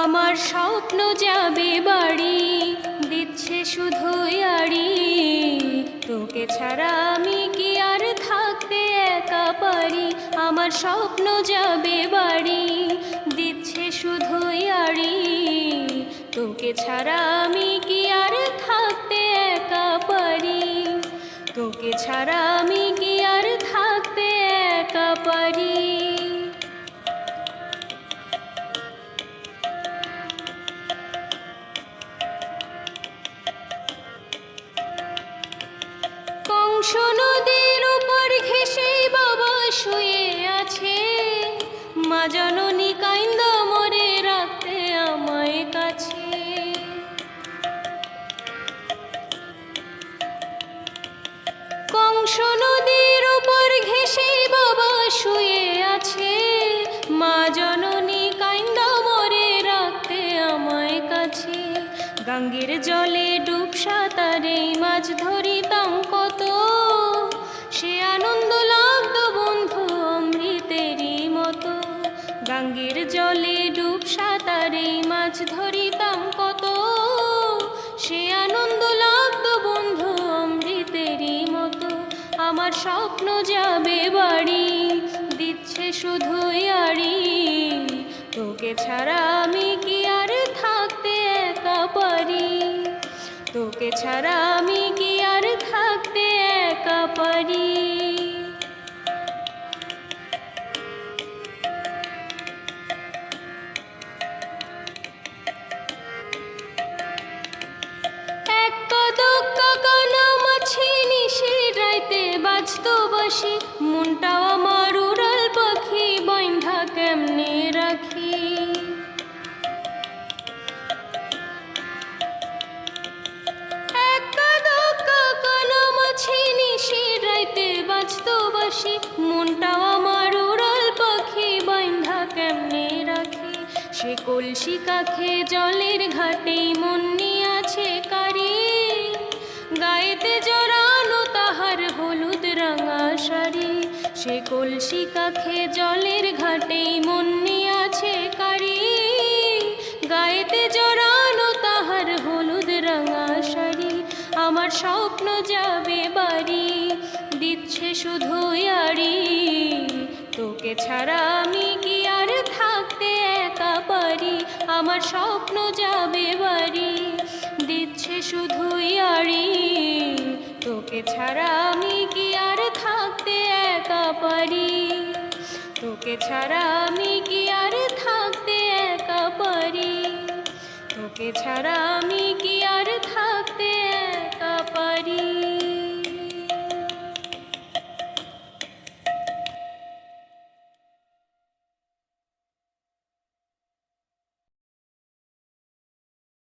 আমার স্বপ্ন যাবে বাড়ি, দিচ্ছে শুধু আড়ি। তোকে ছাড়া আমি কি আর থাকতে একা পারি। আমার স্বপ্ন যাবে বাড়ি, দিচ্ছে শুধু আড়ি। তোকে ছাড়া আমি কি আর থাকতে একা পারি। তোকে ছাড়া আমি কি আর থাকতে একা পারি। কংস নদীর উপর ঘেঁষে বাবা শুয়ে আছে, মা জননী কাইন্দা মরে রাখতে আমায় কাছে। কংস নদীর উপর ঘেঁষে বাবা শুয়ে আছে, মা জননী কাইন্দা মরে রাখতে আমায় কাছে। গঙ্গের জলে ডুব সাঁতারে মাছ ধরিতাম কত, সে আনন্দ লাগতো বন্ধু অমৃতেরই মতো। গঙ্গের জলে ডুব সাঁতারে মাছ ধরিতাম কত, সে আনন্দ লাগতো বন্ধু অমৃতেরই মতো। আমার স্বপ্ন যাবে বাড়ি, দিচ্ছে শুধু আড়ি। তোকে ছাড়া আমি কি আর থাকতে একা পারি। তোকে ছাড়া আমি কি আর থাকতে একা পারি। এক কদক কাকানা মাছি নিশির রাইতে বাজতো বাসি, মনটাও আমার উড়াল পাখি বাইন্ধা কেমনে রাখি। এক কদক কাকানা মাছি নিশির রাইতে বাজতো বাসি, মনটাও আমার উড়াল পাখি বাইন্ধা কেমনে রাখি। সে কলসি কাখে জলের ঘাটে মন নিয়ে আছে কারি, গায়েতে জড়ানো তাহার হলুদ রাঙা শাড়ি। সে কলসি কাখে জলের ঘাটে মন নিয়ে আছে কারি, গায়েতে জড়ানো তাহার হলুদ রাঙা শাড়ি। আমার স্বপ্ন যাবে বাড়ি, দিচ্ছে শুধু আড়ি। তোকে ছাড়া আমি কি আর থাকতে একা পারি। আমার স্বপ্ন যাবে বাড়ি, দিচ্ছে শুধু আড়ি। তোকে ছাড়া আমি কি আর থাকতে একা পারি। তোকে ছাড়া আমি কি আর থাকতে একা পারি। তোকে ছাড়া